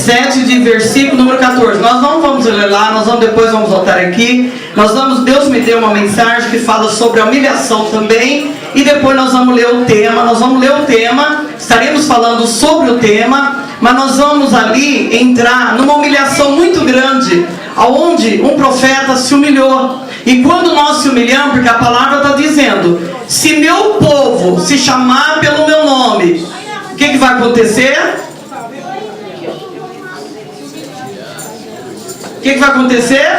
7, de versículo número 14. Nós não vamos ler lá, depois vamos voltar aqui. Deus me deu uma mensagem que fala sobre a humilhação também. E depois nós vamos ler o tema. Estaremos falando sobre o tema, mas nós vamos ali entrar numa humilhação muito grande, aonde um profeta se humilhou. E quando nós se humilhamos, porque a palavra está dizendo: se meu povo se chamar pelo meu nome, o que vai acontecer? O que vai acontecer?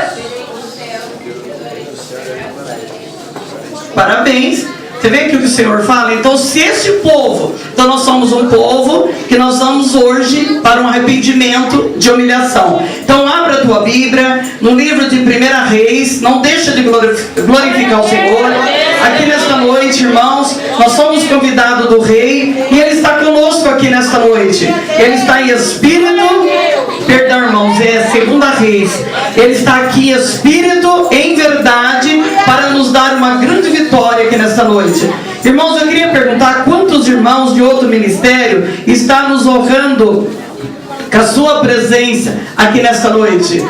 Parabéns. Você vê que o que o Senhor fala? Então, se esse povo, então nós somos um povo que nós vamos hoje para um arrependimento de humilhação. Então, abra a tua Bíblia no livro de 1 Reis. Não deixa de glorificar o Senhor. Aqui nesta noite, irmãos, nós somos convidados do Rei e Ele está conosco aqui nesta noite. Ele está em espírito. Perdão, irmãos, é 2 Reis. Ele está aqui em espírito, em verdade, para nos dar uma grande vitória aqui nesta noite. Irmãos, eu queria perguntar quantos irmãos de outro ministério estão nos honrando com a sua presença aqui nesta noite?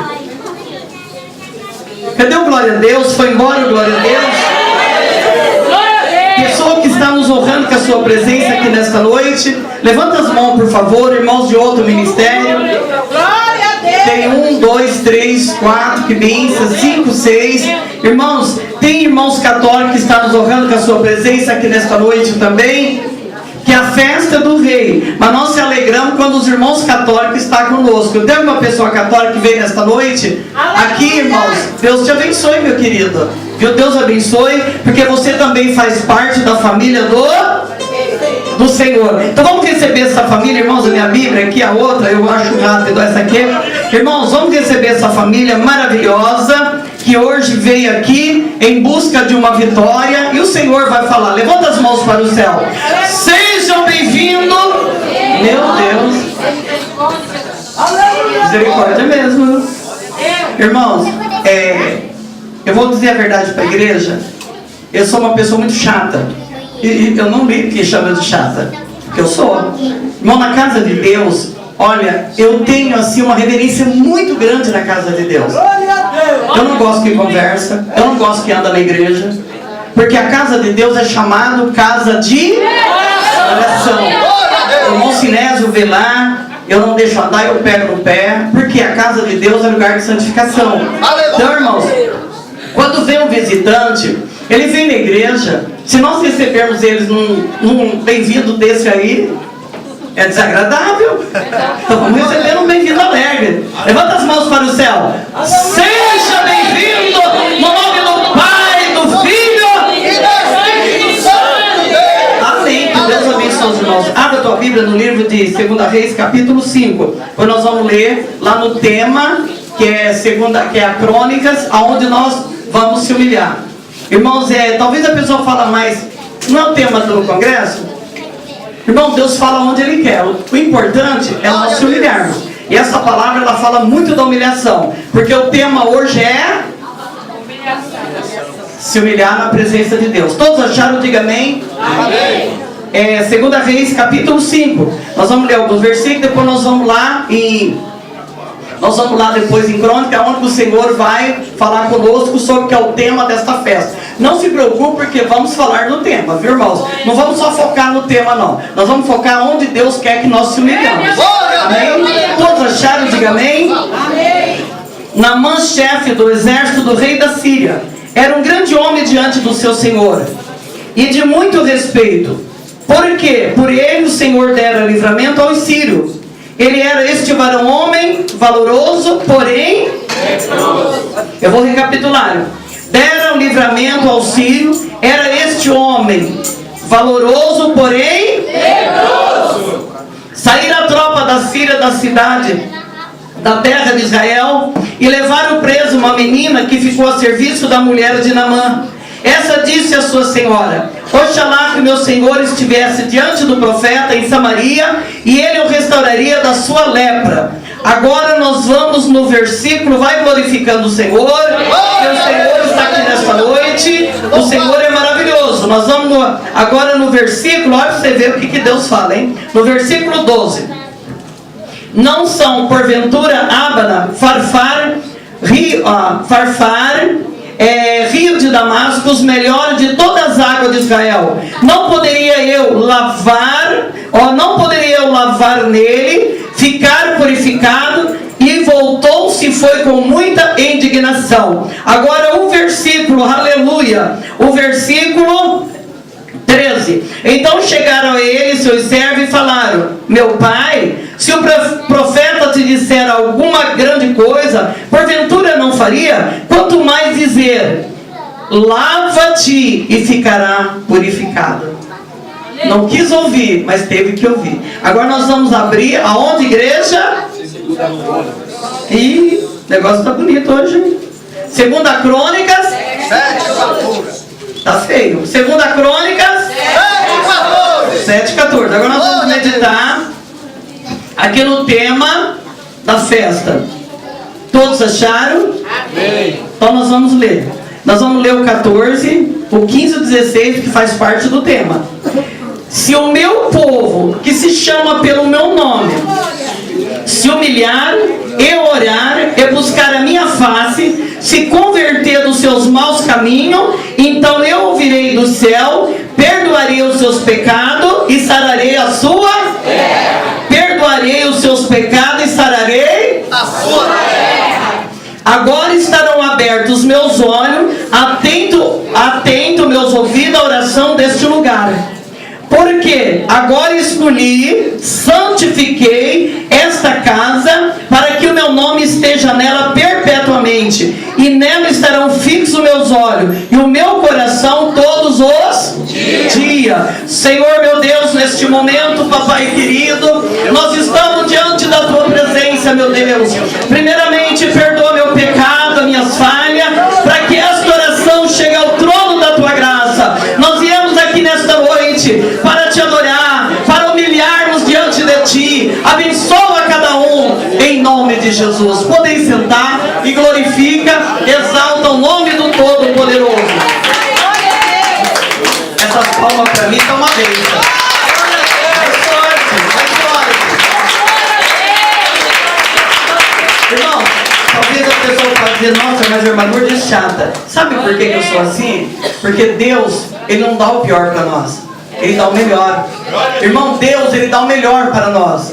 Cadê o glória a Deus? Foi embora o glória a Deus? Pessoa que está nos honrando com a sua presença aqui nesta noite, levanta as mãos, por favor, irmãos de outro ministério. Tem 1, 2, 3, 4, que benção, 5, 6. Irmãos, tem irmãos católicos que estão nos honrando com a sua presença aqui nesta noite também. Que é a festa do Rei. Mas nós se alegramos quando os irmãos católicos estão conosco. Tem uma pessoa católica que veio nesta noite? Aqui, irmãos, Deus te abençoe, meu querido. Viu? Deus abençoe, porque você também faz parte da família do Senhor. Então vamos receber essa família, irmãos. A minha Bíblia aqui, a outra, eu acho rápido essa aqui. Irmãos, vamos receber essa família maravilhosa que hoje veio aqui em busca de uma vitória. E o Senhor vai falar. Levanta as mãos para o céu. Sejam bem-vindos. Meu Deus, misericórdia mesmo. Irmãos, eu vou dizer a verdade para a igreja. Eu sou uma pessoa muito chata. E eu não ligo que chama de chata, porque eu sou. Irmão, na casa de Deus, olha, eu tenho assim uma reverência muito grande na casa de Deus. Eu não gosto que conversa, eu não gosto que anda na igreja, porque a casa de Deus é chamada casa de oração. O irmão Sinésio vê lá, eu não deixo andar, eu pego no pé, porque a casa de Deus é lugar de santificação. Então, irmãos, quando vem um visitante, ele vem na igreja. Se nós recebermos eles num bem-vindo desse aí, é desagradável. Então vamos receber um bem-vindo alegre. Levanta as mãos para o céu. Seja bem-vindo no nome do Pai, do Filho e do Espírito Santo. Amém. Que Deus abençoe os irmãos. Abra a tua Bíblia no livro de 2 Reis, capítulo 5. Pois nós vamos ler lá no tema, que é a Crônicas, aonde nós vamos se humilhar. Irmãos, talvez a pessoa fala mais, não é o tema do congresso? Irmão, Deus fala onde Ele quer. O importante é nós se humilharmos. E essa palavra, ela fala muito da humilhação. Porque o tema hoje é se humilhar na presença de Deus. Todos acharam? Diga amém. Amém. 2 Reis, capítulo 5. Nós vamos ler alguns versículos, depois nós vamos lá depois em Crônica, onde o Senhor vai falar conosco sobre o que é o tema desta festa. Não se preocupe, porque vamos falar no tema, viu, irmãos? Não vamos só focar no tema, não. Nós vamos focar onde Deus quer que nós se humilhamos. Amém? Todos acharam? Diga amém. Amém. Naamã, chefe do exército do rei da Síria, era um grande homem diante do seu Senhor e de muito respeito. Porque por ele o Senhor dera livramento aos sírios. Ele era este varão homem valoroso, porém eu vou recapitular. Dera o livramento ao sírio. Era este homem valoroso, porém saíra a tropa da Síria da cidade da terra de Israel e levaram preso uma menina que ficou a serviço da mulher de Naamã. Essa disse à sua senhora: oxalá que meu senhor estivesse diante do profeta em Samaria, e ele o restauraria da sua lepra. Agora nós vamos no versículo, vai glorificando o Senhor, que o Senhor está aqui nesta noite, o Senhor é maravilhoso. Nós vamos agora no versículo, olha para você ver o que Deus fala, hein? No versículo 12. Não são, porventura, Abana, Farfar, Rio de Damasco, os melhores de todas as águas de Israel? Não poderia eu lavar nele, ficar purificado? E voltou-se e foi com muita indignação. Agora o versículo, aleluia, o versículo 13. Então chegaram a ele seus servos e falaram: meu pai, se o profeta te disser alguma grande coisa, porventura não faria? Quanto mais dizer: lava-te e ficará purificado. Não quis ouvir, mas teve que ouvir. Agora nós vamos abrir aonde, igreja? E o negócio está bonito hoje. Segunda Crônicas 7:14. Tá feio. Segunda Crônicas 7:14. Agora nós vamos meditar aqui no tema da festa. Todos acharam? Amém. Então nós vamos ler. Nós vamos ler o 14, o 15 e o 16, que faz parte do tema. Se o meu povo, que se chama pelo meu nome, se humilhar e orar e buscar a minha face, se converter dos seus maus caminhos, então eu ouvirei do céu, perdoarei os seus pecados e sararei a sua terra. Perdoarei os seus pecados e sararei a sua terra. Agora estarão abertos os meus olhos, atento meus ouvidos à oração deste lugar. Porque agora escolhi, santifiquei esta casa, para que o meu nome esteja nela perpetuamente, e nela estarão fixos meus olhos, e o meu coração todos os dias. Senhor meu Deus, neste momento, papai querido, nós estamos diante da tua presença, meu Deus. Primeiramente, perdoa meu pecado, as minhas falhas, para que esta oração chegue ao trono da tua graça. Nós viemos aqui nesta noite para te adorar, para humilharmos diante de ti. Abençoa cada um em nome de Jesus. Podem sentar e glorifica, exalta o nome do Todo-Poderoso. Essas palmas para mim estão uma bênção. Mais forte, mais forte. Irmão, talvez a pessoa pode dizer: nossa, mas a irmã Lourdes é chata. Sabe por que eu sou assim? Porque Deus, Ele não dá o pior para nós, Ele dá o melhor. Irmão, Deus, Ele dá o melhor para nós.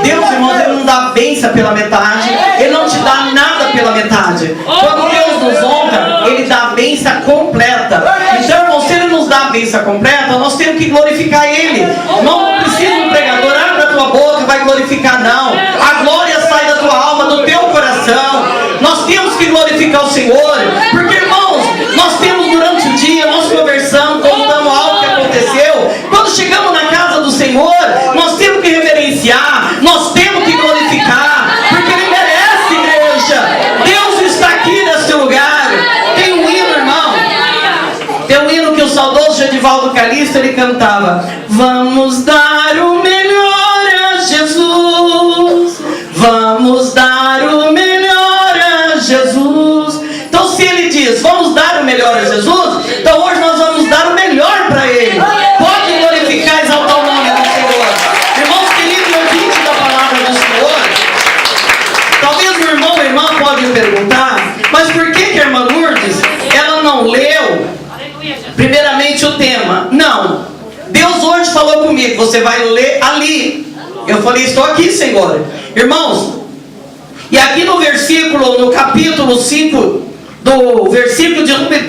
Deus, irmãos, Ele não dá a bênção pela metade, Ele não te dá nada pela metade. Quando Deus nos honra, Ele dá a bênção completa. Então, irmão, se Ele nos dá a bênção completa, nós temos que glorificar Ele. Não precisa um pregador: abre a tua boca e vai glorificar, não. A glória sai da tua alma, do teu coração. Nós temos que glorificar o Senhor, porque, irmãos, nós temos durante o dia, nós conversamos, contamos algo que aconteceu. Quando chegamos na casa do Senhor, nós temos que reverenciar, nós temos que glorificar, porque Ele merece, igreja. Deus está aqui nesse lugar. Tem um hino, irmão, tem um hino que o saudoso Gedivaldo Calixto, ele cantava: vamos dar o melhor a Jesus, vamos dar o melhor a Jesus. Então, se Ele diz: vamos dar o melhor a Jesus, então hoje nós vamos dar o melhor para Ele. Pode glorificar e exaltar o nome do Senhor. Irmãos queridos, ouvintes da palavra do Senhor, talvez o irmão ou a irmã pode perguntar: mas por que a irmã Lourdes, ela não leu primeiramente o tema? Não, Deus hoje falou comigo: você vai ler ali. Eu falei: estou aqui, Senhor. Irmãos, e aqui no versículo, no capítulo 5, do versículo de número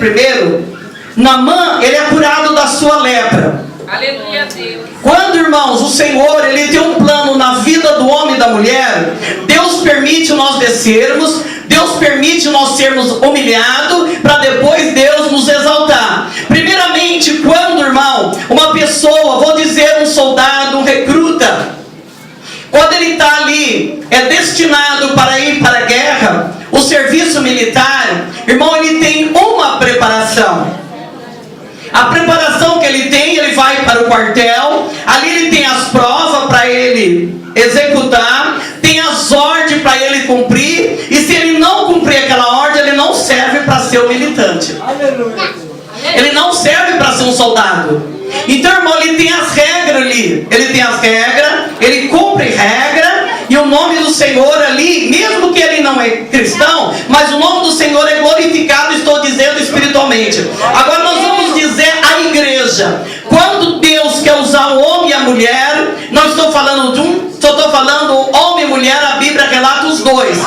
1, Naamã, ele é curado da sua lepra. Aleluia a Deus. Quando, irmãos, o Senhor, Ele tem um plano na vida do homem e da mulher, Deus permite nós descermos, Deus permite nós sermos humilhados, para depois Deus nos exaltar. Primeiramente, quando, irmão, uma pessoa, vou dizer um soldado, um recruta, quando ele está ali, é destinado para ir para a guerra, o serviço militar, irmão, ele tem uma preparação. A preparação que ele tem, ele vai para o quartel, ali ele tem as provas para ele executar, tem as ordens para ele cumprir, e se ele não cumprir aquela ordem, ele não serve para ser um militante. Ele não serve para ser um soldado. Então, irmão, ele tem as regras ali. Ele tem as regras, ele cumpre regra, e o nome do Senhor ali, mesmo que ele não é cristão, mas o nome do Senhor é glorificado, estou dizendo espiritualmente. Agora nós vamos dizer a igreja. Quando Deus quer usar o homem e a mulher, não estou falando de um, só estou falando homem e mulher, a Bíblia relata os dois.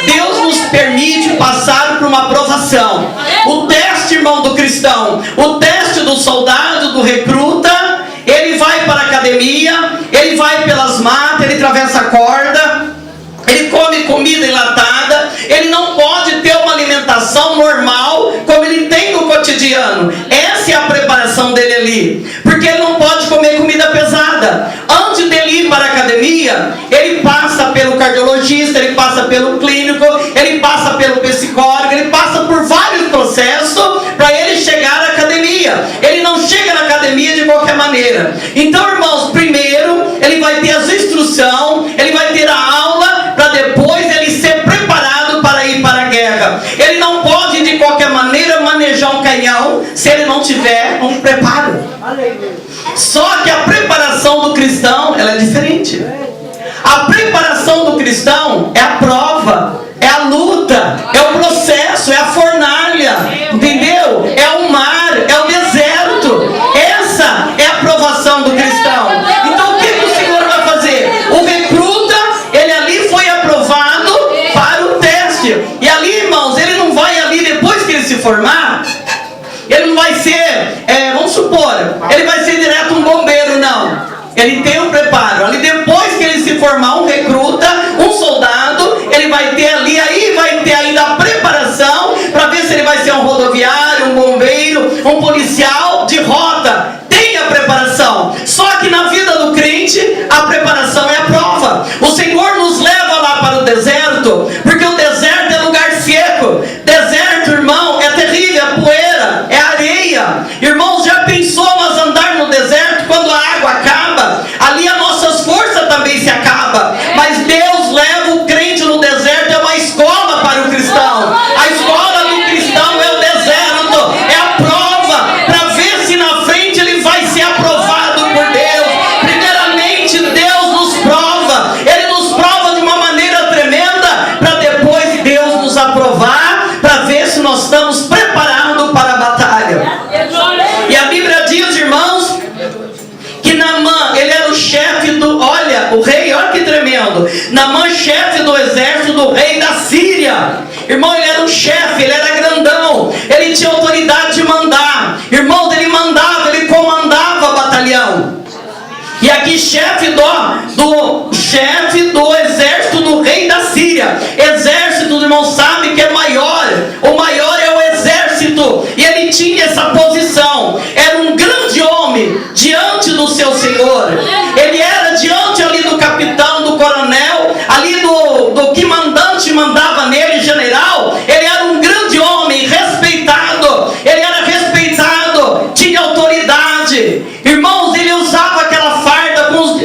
Deus nos permite passar por uma provação. O teste, irmão, do cristão, o teste do soldado, do recruta, ele vai para a academia, ele vai pelas matas, ele atravessa a corda, ele come comida enlatada, ele não pode ter uma alimentação normal como ele tem no cotidiano. Essa é a preparação dele ali, porque ele não pode comer comida pesada. Antes dele ir para a academia, ele passa pelo cardiologista, ele passa pelo clínico, ele passa pelo psicólogo, ele passa por vários processos para ele chegar à academia. Ele não chega na academia de qualquer maneira. Então, irmãos, primeiro ele vai ter as instruções, ele vai ter a aula, para depois ele ser preparado para ir para a guerra. Ele não pode de qualquer maneira manejar um canhão se ele não tiver um preparo. Só que a preparação do cristão, ela é diferente. A preparação do cristão é a prova, é a luta, é o processo, é a fornalha, entendeu? É o mar, é o deserto. Essa é a provação do cristão. Então o que o Senhor vai fazer? O recruta, ele ali foi aprovado para o teste. E ali, irmãos, ele não vai ali depois que ele se formar, ele não vai ser, vamos supor, ele vai ser direto um bombeiro, não. Ele tem um preparo. Ali depois que ele se formar um recruta, um soldado, ele vai ter ali, aí vai ter ainda a preparação para ver se ele vai ser um rodoviário, um bombeiro, um policial de rota. Tem a preparação. Só que na vida do crente, a preparação é a prova. O Senhor nos leva lá para o deserto, porque o deserto é lugar seco. Deserto, irmão, é terrível, é poeira, é areia. Irmãos, já pensou nós andar no deserto quando a água acaba? Ali as nossas forças também se acabam. Mas Deus leva o crente no deserto, é uma escola para o cristão. A escola do cristão é o deserto, é a prova, para ver se na frente ele vai ser aprovado por Deus. Primeiramente, Deus nos prova, Ele nos prova de uma maneira tremenda, para depois Deus nos aprovar, para ver se nós estamos preparados para a batalha. E a Bíblia diz, irmãos, que Naamã, ele era o chefe do, olha, o rei, olha que tremendo. Naamã, chefe do exército do rei da Síria. Irmão, ele era um chefe, ele era grandão, ele tinha autoridade de mandar. Irmãos, ele mandava, ele comandava batalhão. E aqui chefe do exército do rei da Síria. Exército, os irmãos sabem que é maior. O maior é o exército. E ele tinha essa posição. Era um grande homem diante do seu Senhor. Ele era diante ali do capitão, do coronel, ali do que mandante mandava nele, general. Ele era um grande homem, respeitado. Ele era respeitado, tinha autoridade. Irmãos, ele usava aquela farda com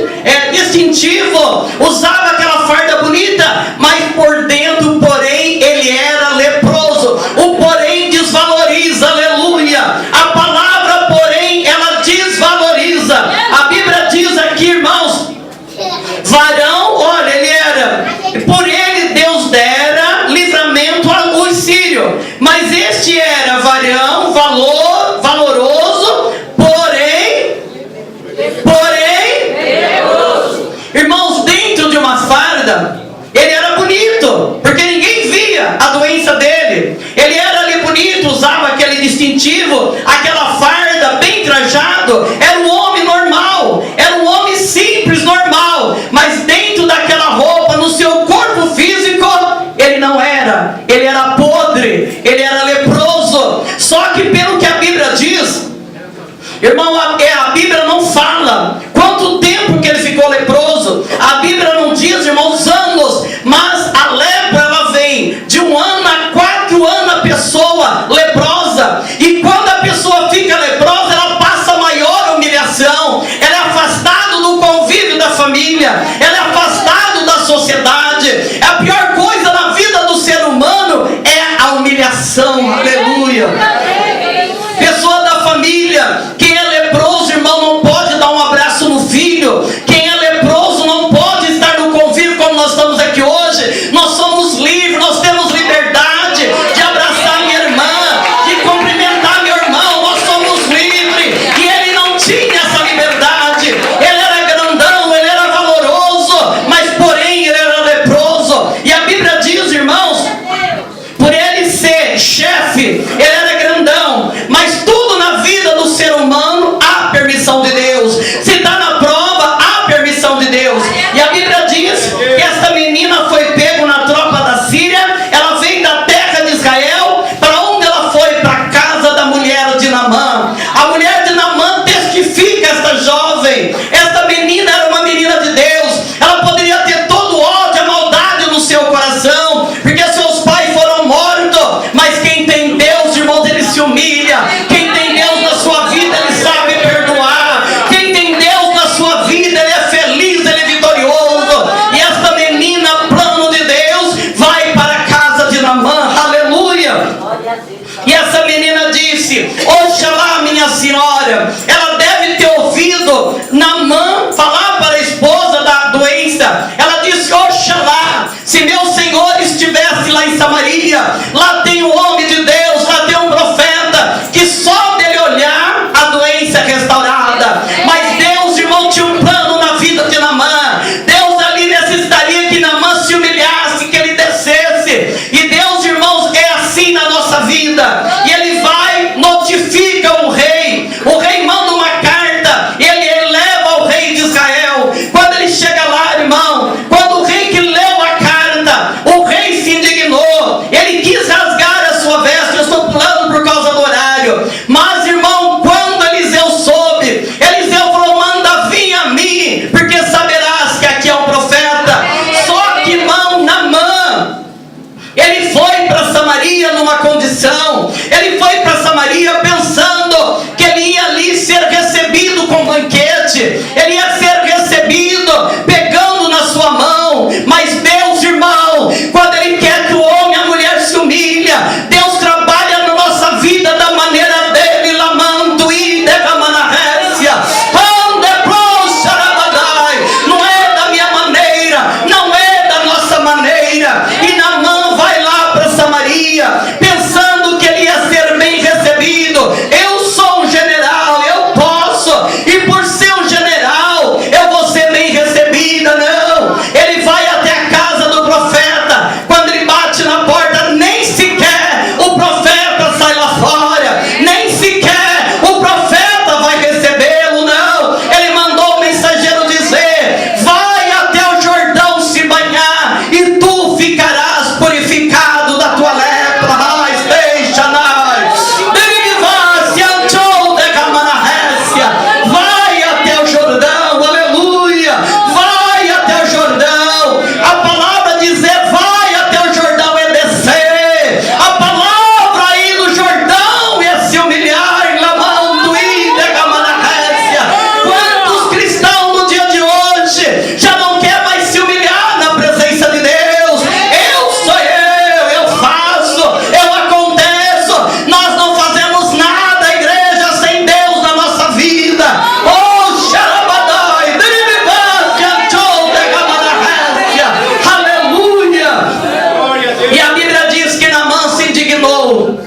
distintivo, usava aquela farda bonita, mas por dentro, porém, ele era leproso. O porém desvaloriza, aleluia. A palavra, porém, ela desvaloriza. A Bíblia diz aqui, irmãos, varão, olha, ele era, por ele Deus dera livramento aos sírios, mas este era varão, valoroso, porém, irmãos, dentro de uma farda, ele era bonito, porque ninguém via a doença dele. Ele era ali bonito, usava aquele distintivo, aquela farda, bem trajado. Era um homem normal, era um homem simples, normal. Mas dentro daquela roupa, no seu corpo físico, ele não era. Ele era podre, ele era leproso. Só que pelo que a Bíblia diz, irmão, a Bíblia não fala quanto tempo que ele ficou leproso. A Bíblia não diz, irmãos, anos. Mas a lepra, ela vem de 1 ano a 4 anos a pessoa leprosa. E quando a pessoa fica leprosa, ela passa a maior humilhação. Ela é afastada do convívio da família. Ela é afastada da sociedade. A pior coisa na vida do ser humano é a humilhação. Aleluia. Pessoa da família, quem é leproso, irmão, não pode dar um abraço no filho. Quem é leproso não pode estar no convívio como nós estamos história. Ela deve ter ouvido Naamã falar para a esposa da doença. Ela disse: oxalá, se meu Senhor estivesse lá em Samaria, lá tem um homem de Deus, lá tem um profeta, que só dele olhar a doença é restaurada. Mas Deus, irmão, tinha um plano na vida de Naamã. Deus ali necessitaria que Naamã se humilhasse, que ele descesse. E Deus, irmãos, é assim na nossa vida. E ele vai, notifica o rei manda uma carta, ele eleva o rei de Israel. Quando ele chega lá, irmão, quando o rei que leu a carta, o rei se indignou, ele quis rasgar a sua veste. Eu estou pulando por causa do horário, mas irmão, quando Eliseu soube, Eliseu falou: manda vir a mim, porque saberás que aqui é um profeta. Só que, irmão, Naamã, ele foi para Samaria numa condição, ele foi para Samaria pensando que ele ia ali ser recebido com banquete, ele ia ser recebido pegando na sua mão. Mas Deus, irmão, quando ele quer que o homem e a mulher se humilha, Deus trabalha na nossa vida da maneira dele. Lamando e derramanarrécia, não é da minha maneira, não é da nossa maneira. E Naamã vai lá para Samaria pensando que ele ia ser bem recebido. Eu sou um general, eu posso, e por ser um general eu vou ser bem recebida. Não, ele vai até a casa do profeta. Quando ele bate na porta, nem sequer o profeta sai lá fora, nem sequer o profeta vai recebê-lo. Não, ele mandou o mensageiro dizer: vai até o Jordão se banhar, e tu ficarás purificado da tua lepra. Vai até o Jordão, aleluia, vai até o Jordão. A palavra dizer vai até o Jordão é descer. A palavra aí no Jordão é se humilhar. Lamando e derramanarrécia. Quantos cristãos no dia de hoje já não quer mais se humilhar na presença de Deus? Eu sou eu faço, eu aconteço. Nós não fazemos nada, igreja, sem Deus na nossa vida. Oh, xarabadai, aleluia. E a Bíblia diz que Naamã se indignou.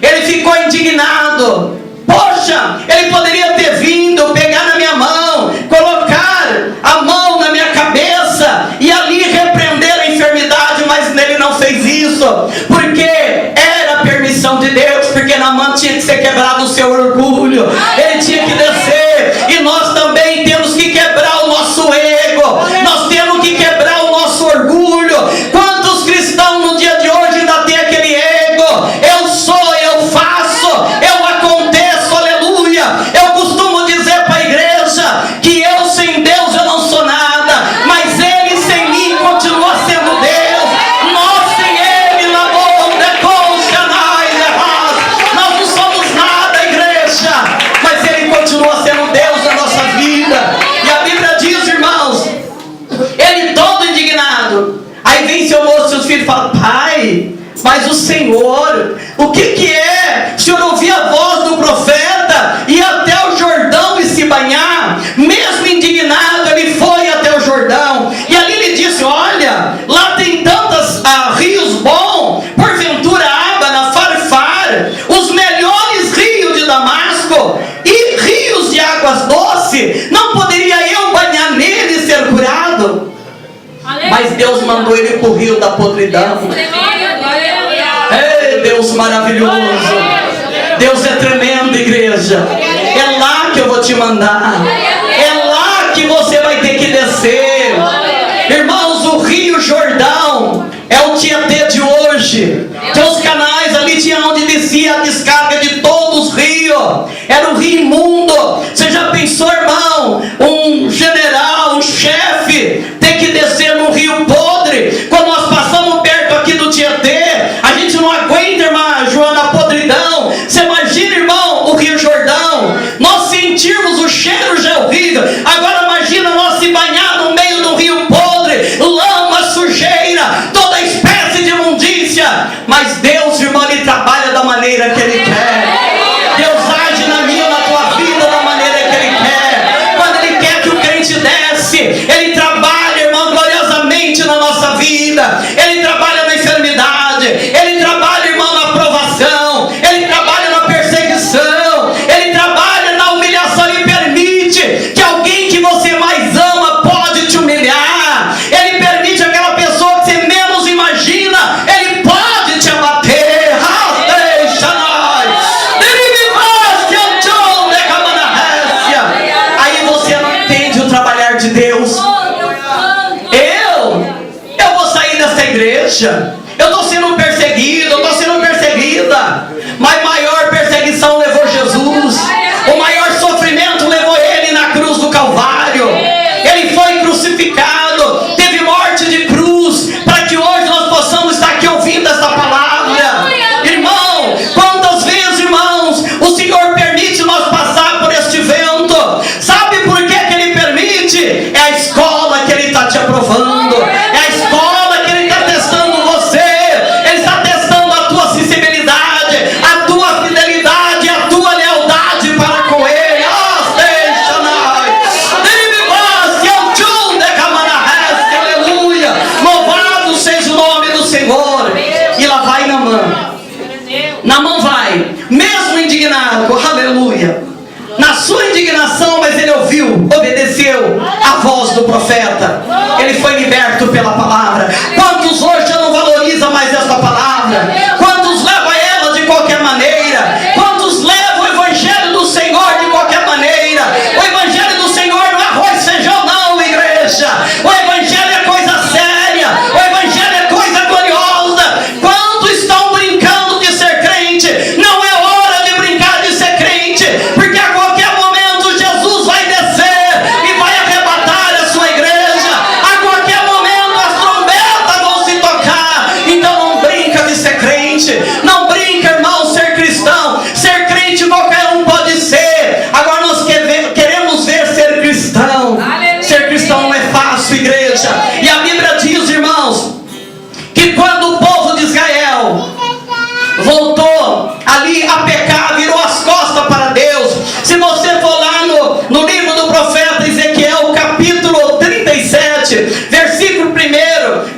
Ele ficou indignado. Poxa, ele poderia ter vindo, pegar na minha mão, colocar a mão na minha cabeça e ali repreender a enfermidade, mas ele não fez isso, porque era permissão de Deus, porque Naamã tinha que ser quebrado o seu orgulho, ele tinha que descer. E nós também temos que quebrar o nosso ego, nós temos que quebrar o nosso orgulho. Quantos cristãos no dia de hoje ainda tem aquele ego? Eu sou, eu faço, eu aconteço, aleluia. Eu costumo dizer para a igreja que eu sem Deus eu não sou nada, mas ele sem mim continua sendo Deus. Nós sem ele, nós não somos nada, igreja, mas ele continua sendo Deus na nossa vida. E a Bíblia diz, irmãos, ele todo indignado. Aí vem seu moço, seus filhos, e fala: pai, mas o Senhor, o que é? O Senhor ouvia a voz do profeta, ir até o Jordão e se banhar. Mesmo indignado, ele foi até o Jordão. E ali ele disse: olha, lá tem tantos rios bons, porventura Abana, Farfar, os melhores rios de Damasco, e rios de águas doces. Não poderia eu banhar nele e ser curado? Mas Deus mandou ele para o rio da podridão. Ei, Deus maravilhoso, Deus é tremendo, igreja. É lá que eu vou te mandar, é lá que você vai ter que descer. Irmãos, o rio Jordão é o Tietê de hoje. Tem os canais ali, tinha onde descia a descarga de todos os rios. Era um rio imundo. Você já pensou, irmão, um general, um chefe ter que descer num rio podre? Quando nós passamos perto aqui do Tietê, a gente não aguenta, irmã Joana, a podridão. Você imagina, irmão, o rio Jordão. Nós sentirmos o cheiro já é horrível. Agora imagina nós se banhar no meio do rio podre, lama, sujeira, toda espécie de imundícia. Mas Deus, irmão, ele trabalha da maneira que ele quer. Deus age na minha, na tua vida. igreja, eu estou sendo perseguido, eu estou sendo perseguida. Mas maior perseguição levou Jesus. O maior sofrimento levou ele na cruz do Calvário. Ele foi crucificado, teve morte de cruz, para que hoje nós possamos estar aqui ouvindo esta palavra. Irmão, quantas vezes, irmãos, o Senhor permite nós passar por este vento? Sabe por que que Ele permite? É a escola que Ele está te aprovando. É a escola que Ele está testando você. Ele está testando a tua sensibilidade, a tua fidelidade, a tua lealdade para com Ele. Aleluia! Louvado seja o nome do Senhor. E lá vai Naamã vai, mesmo indignado, aleluia, na sua indignação, mas ele ouviu, obedeceu a voz do profeta. Ele foi liberto pela palavra. Quantos hoje já não valorizam mais esta palavra? Quantos levam ela de qualquer maneira? Quantos levam o evangelho do Senhor de qualquer maneira? O evangelho do Senhor não é arroz e feijão, não, igreja. O evangelho é coisa séria. O evangelho é coisa gloriosa. Quantos estão brincando de ser crente? Não é hora de brincar de ser crente, porque a qualquer momento Jesus vai descer e vai arrebatar a sua igreja. A qualquer momento as trombetas vão se tocar. Então não brinca de ser crente. Não brinca, irmão, ser cristão. Ser crente qualquer um pode ser. Agora nós queremos ver ser cristão. Ser cristão não é fácil, igreja. E a Bíblia diz, irmãos, que quando o povo de Israel voltou ali a pecar, virou as costas para Deus. Se você for lá no livro do profeta Ezequiel, capítulo 37, versículo 1,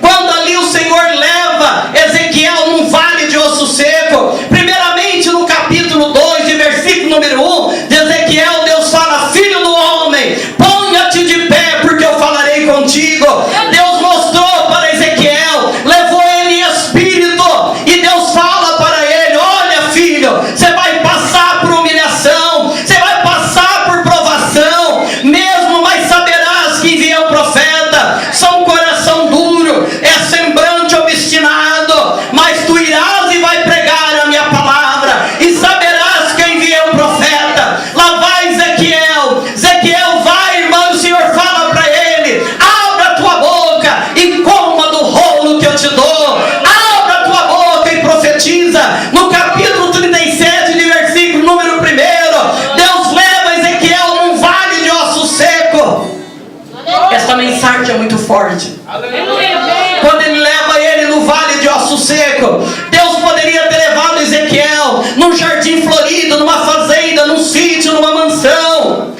quando ali o Senhor leva Ezequiel num vale de osso seco, primeiramente no capítulo 2, de versículo número 1, de Ezequiel, Deus fala: filho do homem, ponha-te de pé, porque eu falarei contigo. Deus mostrou para Ezequiel, levou ele em espírito, e Deus fala para ele: olha, filho, você vai passar por humilhação, você vai passar por provação mesmo, mas saberás que enviei o profeta. São coração duro, é semblante obstinado, mas tu irás e vai pregar a minha palavra, e saberás que eu enviei o profeta. Lá vai Ezequiel. Ezequiel vai, irmão, e o Senhor fala para ele: abra a tua boca e coma do rolo que eu te dou. Abra a tua boca e profetiza. No capítulo 37, de versículo número 1, Deus leva Ezequiel num vale de osso seco. Esta mensagem é muito forte. Quando ele leva ele no vale de osso seco, Deus poderia ter levado Ezequiel num jardim florido, numa fazenda, num sítio, numa mansão.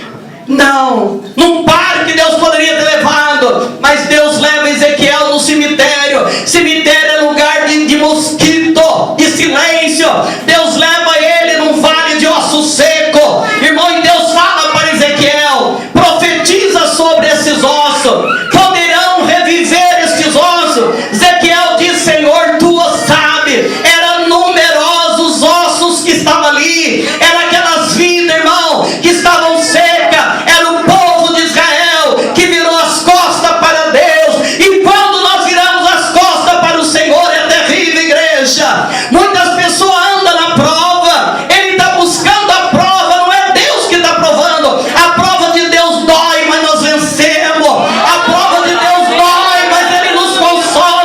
Não, num parque Deus poderia ter levado, mas Deus leva Ezequiel no cemitério. Cemitério é lugar de mosquito e silêncio. Deus leva ele num vale de osso seco, irmão, e Deus fala para Ezequiel: profetiza sobre esses ossos. Poderão reviver estes ossos? Ezequiel diz: Senhor, tu o sabe. Eram numerosos ossos que estavam ali. Era aquelas vidas, irmão, que estavam secas. Era o povo de Israel que virou as costas para Deus. E quando nós viramos as costas para o Senhor, é terrível, igreja. Muitas pessoas andam na prova. Ele está buscando a prova. Não é Deus que está provando. A prova de Deus dói, mas nós vencemos. A prova de Deus dói, mas Ele nos consola.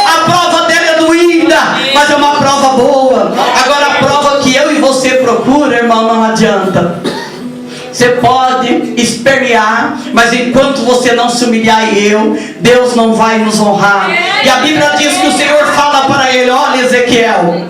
A prova dele é doída, mas é uma prova boa. Agora, a prova que eu e você procura, irmão, não adianta. Você pode espernear, mas enquanto você não se humilhar Deus não vai nos honrar. E a Bíblia diz que o Senhor fala para ele: olha, Ezequiel,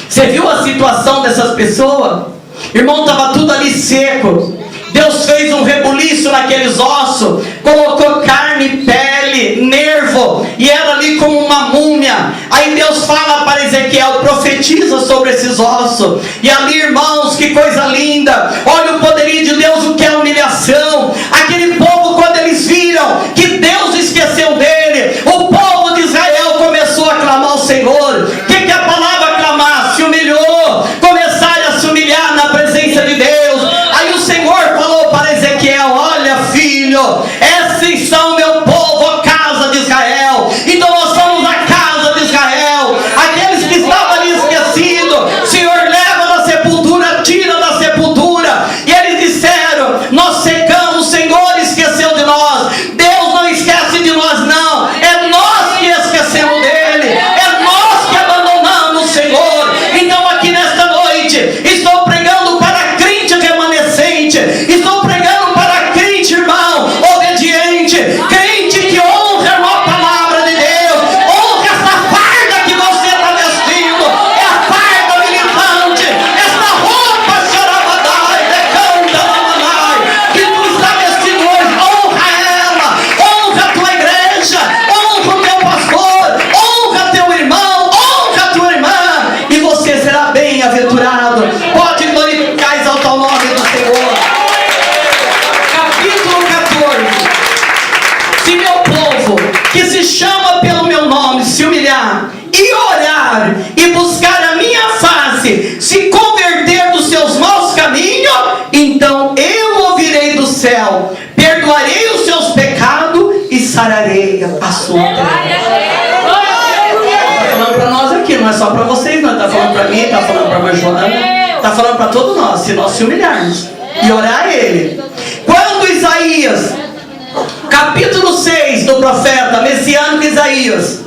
você viu a situação dessas pessoas? Irmão, estava tudo ali seco. Deus fez um rebuliço naqueles ossos, colocou carne, pele, nervo, e era ali como uma múmia. Aí Deus fala para Ezequiel: profetiza sobre esses ossos. E ali, irmãos, que coisa linda. Olha o poderio de Deus, o que é humilhação. Aquele povo, quando eles viram que Deus esqueceu dele, o povo de Israel começou a clamar ao Senhor. O que a palavra clamar? Se humilhou, começaram a se humilhar na presença de Deus. Aí o Senhor falou para Ezequiel: olha, filho, esses são meu povo, ó casa Mas não, é nós que esquecemos dele, é nós que abandonamos o Senhor. Então aqui nesta noite, estou pregando para crente remanescente, estou pregando para crente, irmão, obediente, crente que honra a palavra de Deus, honra essa farda que você está vestindo, é a farda militante, essa roupa xarabadai, decanta lamanai, que tu está vestindo hoje, honra ela, honra a tua igreja, honra o teu pastor, honra teu irmão, honra tua irmã, e você será bem-aventurado. Pode glorificar e exaltar o nome do Senhor. Capítulo 14. Se meu povo, que se chama pelo meu nome, se humilhar e orar e buscar a minha face, se converter dos seus maus caminhos, então eu ouvirei do céu, perdoarei os seus pecados e sararei a sua terra. Está falando para nós aqui, não é só para vocês, não. Está falando para mim, está falando para a Joana, está falando para todos nós. Se nós se humilharmos e orar a Ele. Quando Isaías, capítulo 6 do profeta messiânico Isaías,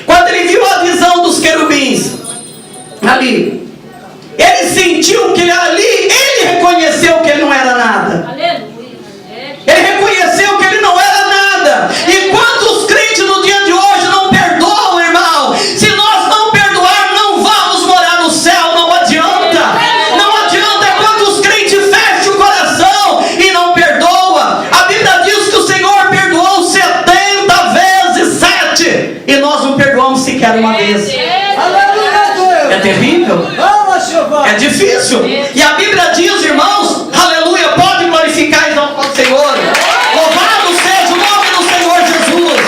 quando ele viu a visão dos querubins ali, ele sentiu que ali, ele reconheceu que ele não era nada. Ele reconheceu que ele não era nada. E quantos crentes no dia de hoje não perdoam, irmão? Se nós não perdoarmos, não vamos morar no céu, não adianta. Não adianta. Quantos crentes fecham o coração e não perdoa? A Bíblia diz que o Senhor perdoou 70 vezes 7 e nós não perdoamos sequer uma vez. É terrível. É difícil. E a Bíblia diz, irmãos, aleluia, pode glorificar e exaltar o Senhor. Louvado seja o nome do Senhor Jesus.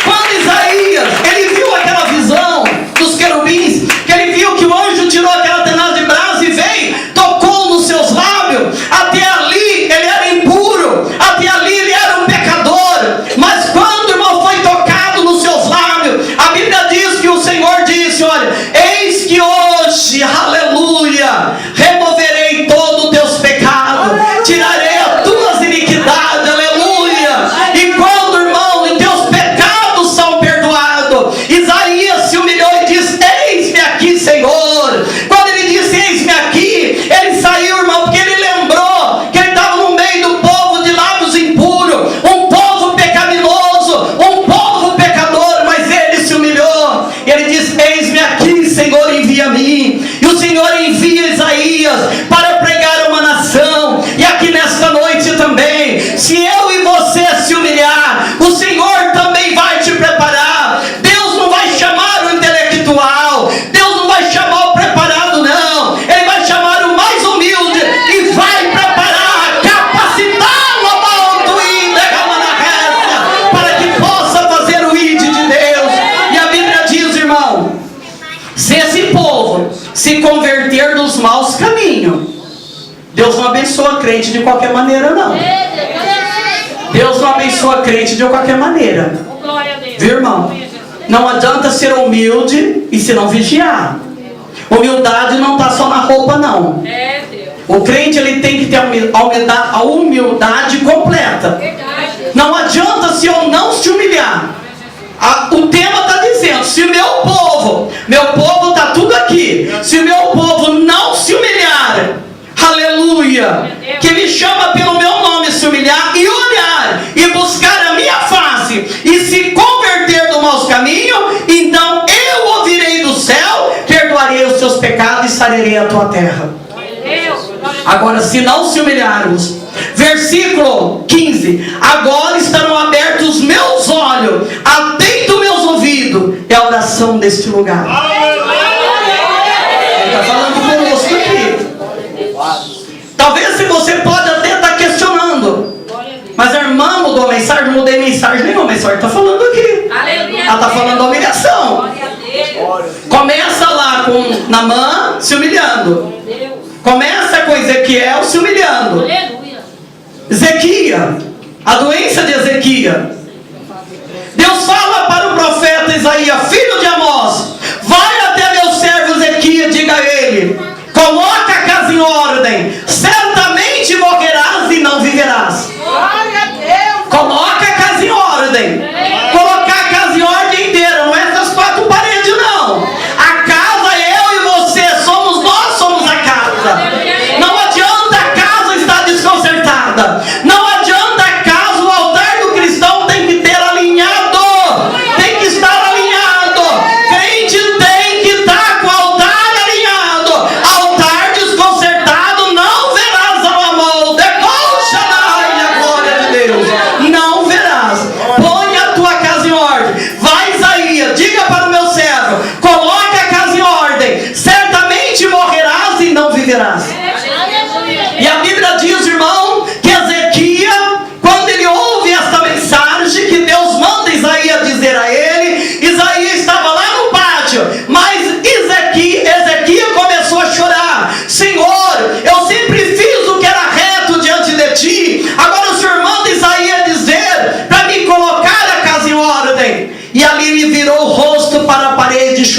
Quando Isaías, ele viu aquela visão dos querubins, que ele viu que o anjo tirou aquela tenaz de brasa e veio, tocou nos seus lábios. Até ali ele era impuro, até ali ele era um pecador. Mas quando o irmão foi tocado nos seus lábios, a Bíblia diz que o Senhor disse: olha, eis que hoje, aleluia, removerei todos os teus pecados, tirarei as tuas iniquidades, aleluia. E quando, irmão, os teus pecados são perdoados, Isaías se humilhou e disse: eis-me aqui, Senhor. Quando ele disse eis-me aqui, ele saiu, irmão, porque ele lembrou que ele estava no meio do povo de lábios impuros, um povo pecaminoso, um povo pecador, mas ele se humilhou e ele disse: eis-me aqui, Senhor, envia-me. E o Senhor envia Isaías para pregar uma nação. E aqui nesta noite também, se eu e você se humilhar, o Senhor também vai te preparar. Deus não vai chamar o intelectual, Deus não vai chamar o preparado, não. Ele vai chamar o mais humilde e vai preparar, capacitá-lo para que possa fazer o ID de Deus. E a Bíblia diz, irmão, se esse povo se converter dos maus caminhos, Deus não abençoa crente de qualquer maneira, não. Deus não abençoa crente de qualquer maneira. Viu, irmão? Não adianta ser humilde e se não vigiar. Humildade não está só na roupa, não. O crente, ele tem que ter a humildade completa. Não adianta se eu não se humilhar. O tema está dizendo: se meu povo está tudo aqui, se o meu povo não se humilhar, aleluia, que me chama pelo meu nome, se humilhar e olhar e buscar a minha face e se converter do maus caminhos, então eu ouvirei do céu, perdoarei os seus pecados e sararei a tua terra. Agora, se não se humilharmos, versículo 15: agora estarão abertos os meus olhos, atento meus ouvidos, é a oração deste lugar. Ele está falando conosco aqui. Talvez se você pode até estar questionando, mas a irmã mudou a mensagem, não mudei mensagem nenhuma, a mensagem está falando aqui. Ela está falando da humilhação. Começa lá com Naamã se humilhando. Começa com Ezequiel se humilhando. Ezequias, a doença de Ezequias. Deus fala para o profeta Isaías, filho de Amós: vai até meu servo Ezequias, diga a ele, coloca a casa em ordem, certamente morrerás e não viverás. Coloca a casa em ordem.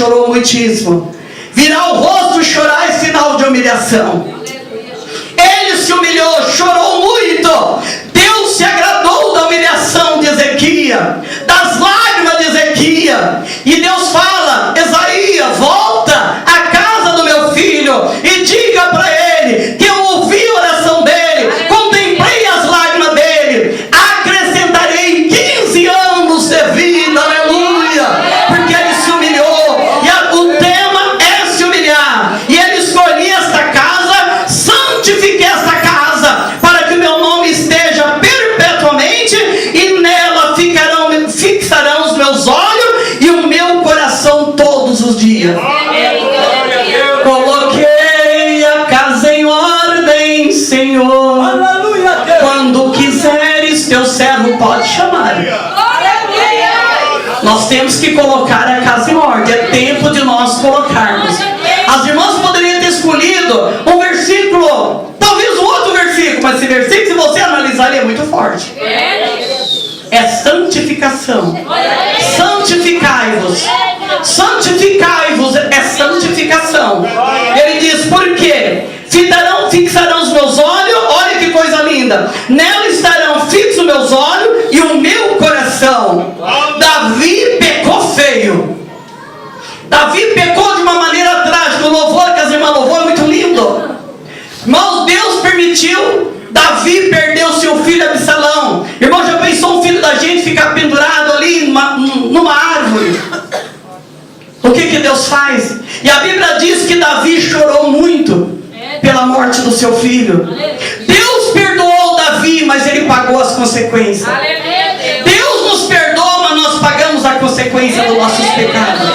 chorou muitíssimo. Virar o rosto e chorar é sinal de humilhação. Ele se humilhou, chorou muito. Deus se agradou da humilhação de Ezequias, das lágrimas de Ezequias. E Deus fala: Esaías, volta à casa do meu filho e diga para ele que eu ouvi a oração dele, contemplei as lágrimas dele, acrescentarei 15 anos de vida, aleluia, porque ele se humilhou. E o tema é se humilhar. E ele escolheu esta casa, santifiquei esta casa, para que o meu nome esteja perpetuamente, e nela fixarão os meus olhos e o meu coração todos os dias. Coloquei a casa em ordem, Senhor. Quando quiseres, teu servo pode chamar. Nós temos que colocar a casa em ordem. É tempo de nós colocarmos. As irmãs poderiam ter escolhido um versículo, talvez um outro versículo, mas esse versículo, se você analisar, ele é muito forte. É santificação. Santificai-vos. Santificai-vos é santificação. Ele diz: por quê? Fixarão os meus olhos, olha que coisa linda, nela estarão fixos meus olhos e o meu coração. Davi pecou feio. Davi pecou de uma maneira trágica. O louvor que as irmãs louvou é muito lindo. Irmãos, Deus permitiu Davi perder o seu filho Absalão. Irmão, já pensou um filho da gente ficar pendurado ali numa árvore? O que Deus faz? E a Bíblia diz que Davi chorou muito pela morte do seu filho. Deus perdoou Davi, mas ele pagou as consequências. Deus nos perdoa, mas nós pagamos a consequência dos nossos pecados.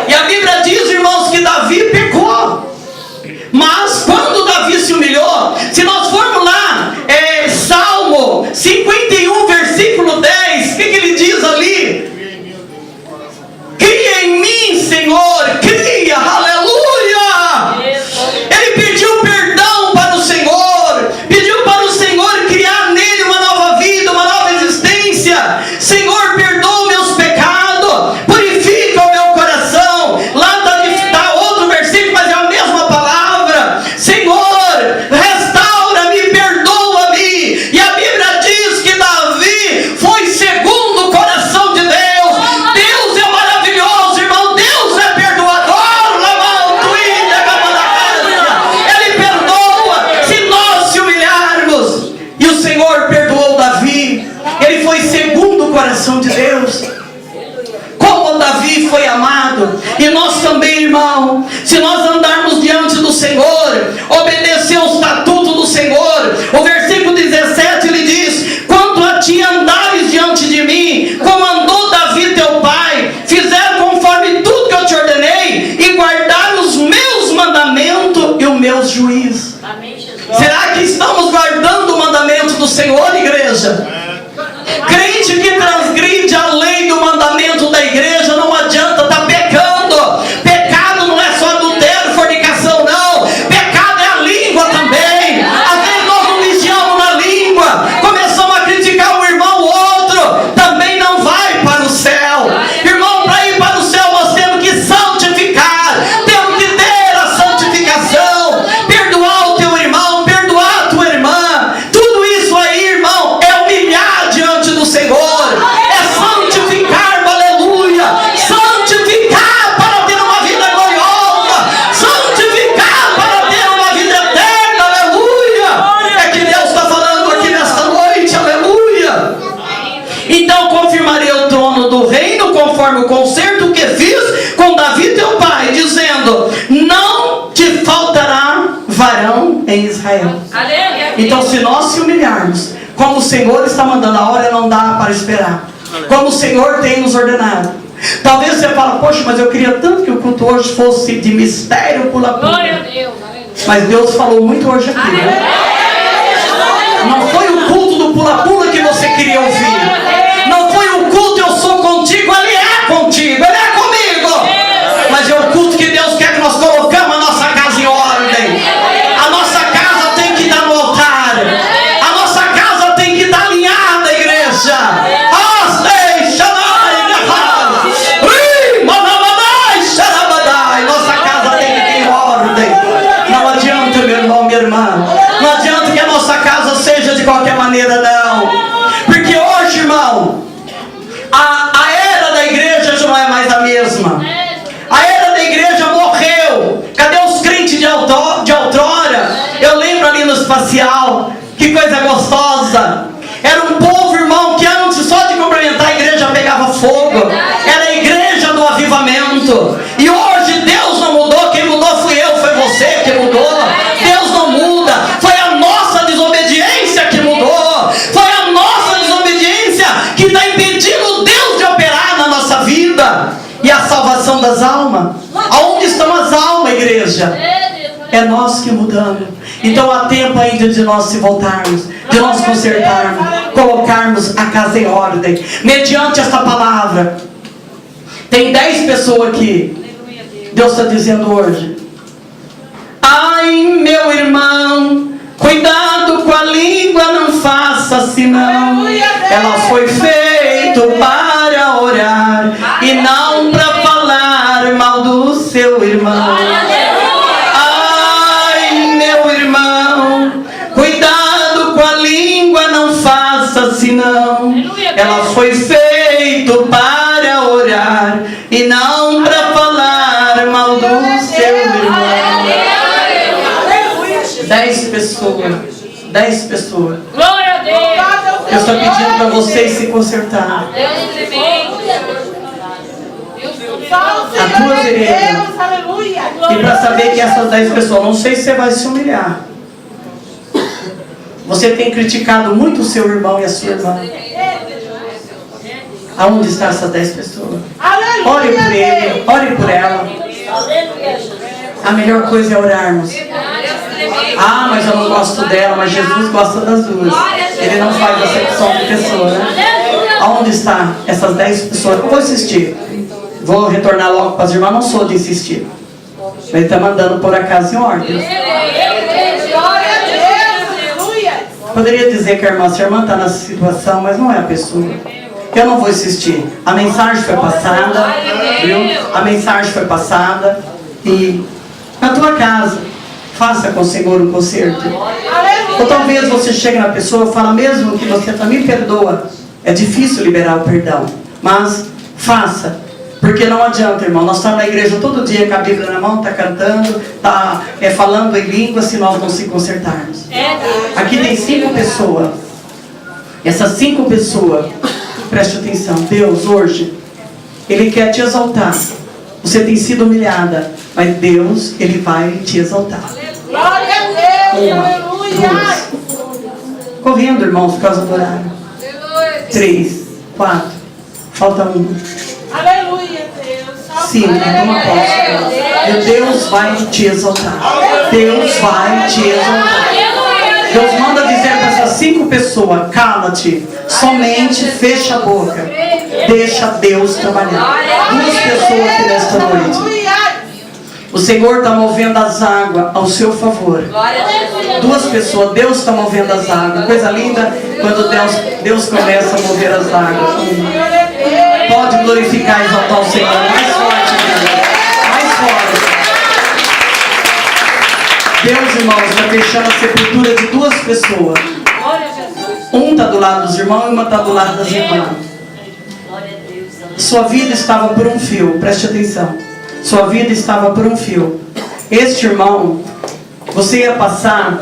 E a Bíblia diz, irmãos, que Davi pecou. Mas quando Davi se humilhou, se nós formos lá, Salmo 51, versículo 10, o que ele diz ali? Cria em mim, Senhor, cria, aleluia! Ele pediu perdão para o Senhor, pediu para o Senhor criar nele uma nova vida, uma nova existência. Senhor, perdoa meus pecados, purifica o meu coração. Lá está outro versículo, mas é a mesma palavra. Senhor, restaura-me, perdoa-me. E a Bíblia diz que Davi foi segundo o coração de Deus. Deus é maravilhoso, irmão. Deus é perdoador. Ele perdoa se nós se humilharmos. E o Senhor perdoou Davi. Ele foi segundo o coração de Deus. Como Davi foi amado. E nós também, irmão, se nós andarmos diante do Senhor, obedecer ao estatuto do Senhor, o versículo 17 ele diz: quanto a ti andares diante de mim, como andou Davi teu pai, fizer conforme tudo que eu te ordenei, e guardar os meus mandamentos e os meus juízos. Será que estamos guardando o mandamento do Senhor, igreja? Crente que transgride a lei do mandamento da igreja não adianta, está pecando. Pecado não é só adultério, fornicação, não. Pecado é a língua também. Às vezes nós nos vigiamos na língua, começamos a criticar um irmão ou outro, também não vai para o céu. Irmão, para ir para o céu nós temos que santificar, temos que ter a santificação, perdoar o teu irmão, perdoar a tua irmã. Tudo isso aí, irmão, é humilhar diante do Senhor, é santificar, aleluia, santificar para ter uma vida gloriosa, santificar para ter uma vida eterna, aleluia. É que Deus está falando aqui nesta noite, aleluia. Então confirmarei o trono do reino conforme o concerto que fiz com Davi teu pai, dizendo: não te faltará varão em Israel. Então, se nós se humilharmos, como o Senhor está mandando, a hora não dá para esperar, como o Senhor tem nos ordenado. Talvez você fale: poxa, mas eu queria tanto que o culto hoje fosse de mistério pula-pula. Mas Deus falou muito hoje aqui, né? Não foi o culto do pula-pula que você queria ouvir. Não foi o culto eu sou contigo. Ele é contigo, Ele é comigo. Mas é o culto que Deus quer que nós colocamos a nossa casa em ordem. A nossa casa tem que estar no altar. A nossa casa tem que estar alinhada, igreja. Porque hoje, irmão, a era da igreja já não é mais a mesma. A era da igreja morreu. Cadê os crentes de outrora? Eu lembro ali no espacial, que coisa gostosa. Era um povo, irmão, que antes só de cumprimentar a igreja pegava fogo. Era a igreja do avivamento. E hoje Deus não mudou. Quem mudou fui eu, foi você que mudou. Deus não muda. Foi a nossa desobediência que mudou. Foi a nossa desobediência que está impedindo Deus de operar na nossa vida. E a salvação das almas. Aonde estão as almas, igreja? É nós que mudamos. Então há tempo ainda de nós se voltarmos, de nós consertarmos, colocarmos a casa em ordem. Mediante esta palavra, tem 10 pessoas aqui. Deus está dizendo hoje: ai, meu irmão, cuidado com a língua, não faça senão. Ela foi feita para orar e não para falar mal do seu irmão. Senão, ela foi feita para orar e não para falar mal do seu irmão. 10 pessoas. 10 pessoas. Glória a Deus. Eu estou pedindo para vocês se consertar. A tua vereda. E para saber que essas 10 pessoas, não sei se você vai se humilhar. Você tem criticado muito o seu irmão e a sua irmã. Aonde estão essas 10 pessoas? Ore por ele, ore por ela. A melhor coisa é orarmos. Ah, mas eu não gosto dela, mas Jesus gosta das duas. Ele não faz acepção de pessoa, né? Aonde estão essas 10 pessoas? Eu vou insistir. Vou retornar logo para as irmãs, não sou de insistir. Ele está mandando pôr a casa em ordem. Poderia dizer que a irmã está nessa situação, mas não é a pessoa. Eu não vou insistir. A mensagem foi passada, viu? A mensagem foi passada. E na tua casa, faça com o Senhor um conserto. Ou talvez você chegue na pessoa e fala, mesmo que você também perdoa, é difícil liberar o perdão. Mas faça. Porque não adianta, irmão. Nós estamos na igreja todo dia com a Bíblia na mão, está cantando, está falando em língua, se nós não se consertarmos. Aqui tem 5 pessoas. Essas 5 pessoas, preste atenção, Deus hoje, Ele quer te exaltar. Você tem sido humilhada, mas Deus, Ele vai te exaltar. Glória a Deus. 1, 2. Correndo, irmãos, por causa do horário. 3, 4. Falta 1. Aleluia, Deus. 5, toma posse. E Deus vai te exaltar. Deus vai te exaltar. Deus manda dizer para essas 5 pessoas, cala-te, somente fecha a boca, deixa Deus trabalhar. 2 pessoas aqui nesta noite. O Senhor está movendo as águas ao seu favor. 2 pessoas, Deus está movendo as águas. Coisa linda quando Deus começa a mover as águas. Pode glorificar e exaltar o Senhor. Mais forte, Deus. Mais forte. Deus, irmãos, está fechando a sepultura de 2 pessoas. Um está do lado dos irmãos e uma está do lado das irmãs. Sua vida estava por um fio. Preste atenção. Sua vida estava por um fio. Este irmão, você ia passar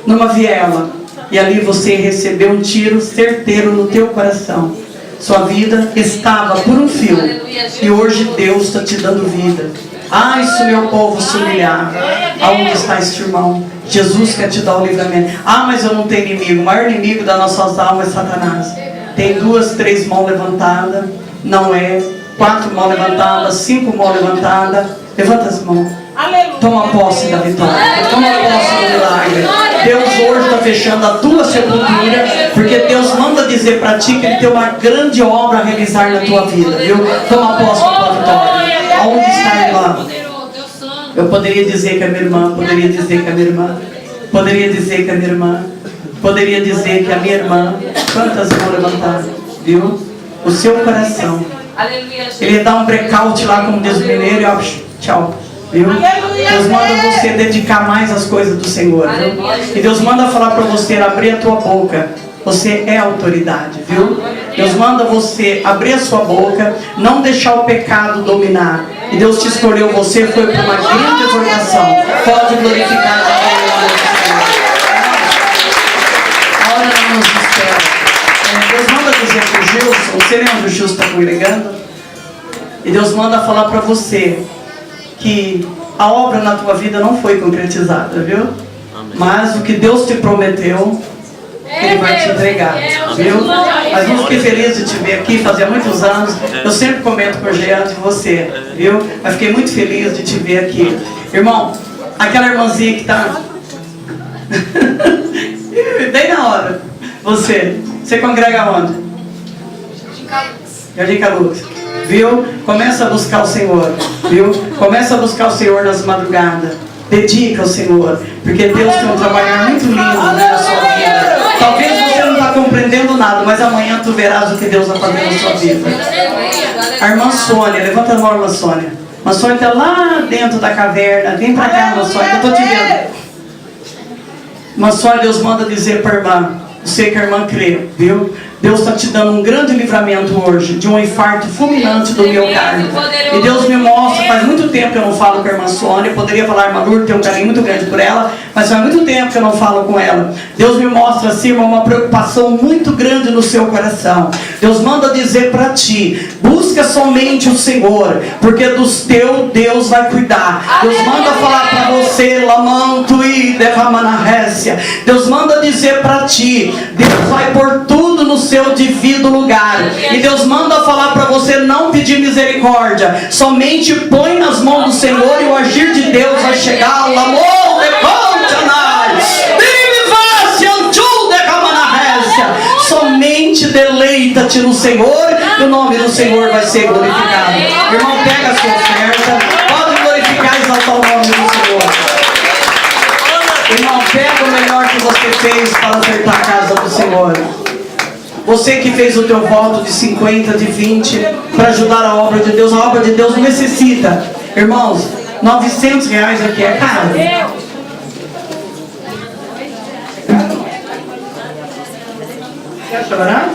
numa viela e ali você ia receber um tiro certeiro no teu coração. Sua vida estava por um fio e hoje Deus está te dando vida. Ah, se o meu povo se humilhar, aonde está este irmão? Jesus quer te dar o livramento. Ah, mas eu não tenho inimigo. O maior inimigo das nossas almas é Satanás. Tem 2, 3 mãos levantadas, não é? 4 mãos levantadas, 5 mãos levantadas. Levanta as mãos. Toma posse da vitória. Toma posse do milagre. Deus hoje está fechando a tua sepultura, porque Deus manda dizer para ti que Ele tem uma grande obra a realizar na tua vida, viu? Toma posse da tua vitória. Aonde está a irmã? Eu poderia dizer que é minha irmã, poderia dizer que é minha irmã, poderia dizer que é minha irmã, poderia dizer que é minha irmã. Quantas mãos levantadas, viu? O seu coração. Ele dá um breakout lá, como diz o mineiro, e ó, tchau. Viu? Deus manda você dedicar mais às coisas do Senhor, viu? E Deus manda falar para você abrir a tua boca Você é autoridade, viu? Deus manda você abrir a sua boca, não deixar o pecado dominar. E Deus te escolheu, você foi para uma grande exortação. Pode glorificar a Deus. A hora não nos espera. Deus manda dizer para o Gilson, você lembra onde o Gilson está congregando? E Deus manda falar para você que a obra na tua vida não foi concretizada, viu? Mas o que Deus te prometeu, Ele vai te entregar, viu? Mas eu fiquei feliz de te ver aqui, fazia muitos anos. Eu sempre comento com o Jean de você, viu? Mas fiquei muito feliz de te ver aqui. Irmão, aquela irmãzinha que está... bem na hora. Você congrega onde? Jardim Calux. Viu? Começa a buscar o Senhor, viu? Começa a buscar o Senhor nas madrugadas. Dedica ao Senhor, porque Deus tem um trabalhar muito lindo na sua vida. Talvez você não está compreendendo nada, mas amanhã tu verás o que Deus vai fazer na sua vida. A irmã Sônia, levanta a mão, irmã Sônia. A Sônia está lá dentro da caverna. Vem para cá, irmã Sônia, eu estou te vendo. Irmã Sônia, Deus manda dizer para a irmã, eu sei que a irmã crê, viu? Deus está te dando um grande livramento hoje, de um infarto fulminante do miocárdio. E Deus me mostra, faz muito tempo que eu não falo com a irmã Sônia, eu poderia falar, irmã Lourdes, tenho um carinho muito grande por ela, mas faz muito tempo que eu não falo com ela. Deus me mostra, assim, uma preocupação muito grande no seu coração. Deus manda dizer para ti, busca somente o Senhor, porque dos teus Deus vai cuidar. Deus manda falar para você, lamanto e derramanarrécia. Deus manda dizer para ti, Deus vai pôr tudo no seu devido lugar. E Deus manda falar para você não pedir misericórdia, somente põe nas mãos do Senhor e o agir de Deus vai chegar. Somente deleita-te no Senhor e o nome do Senhor vai ser glorificado. Irmão, pega a sua oferta, pode glorificar e exaltar o nome do Senhor. Irmão, pega o melhor que você fez para acertar a casa do Senhor. Você que fez o teu voto de 50, de 20, para ajudar a obra de Deus não necessita. Irmãos, R$900 aqui é caro. Quer chorar?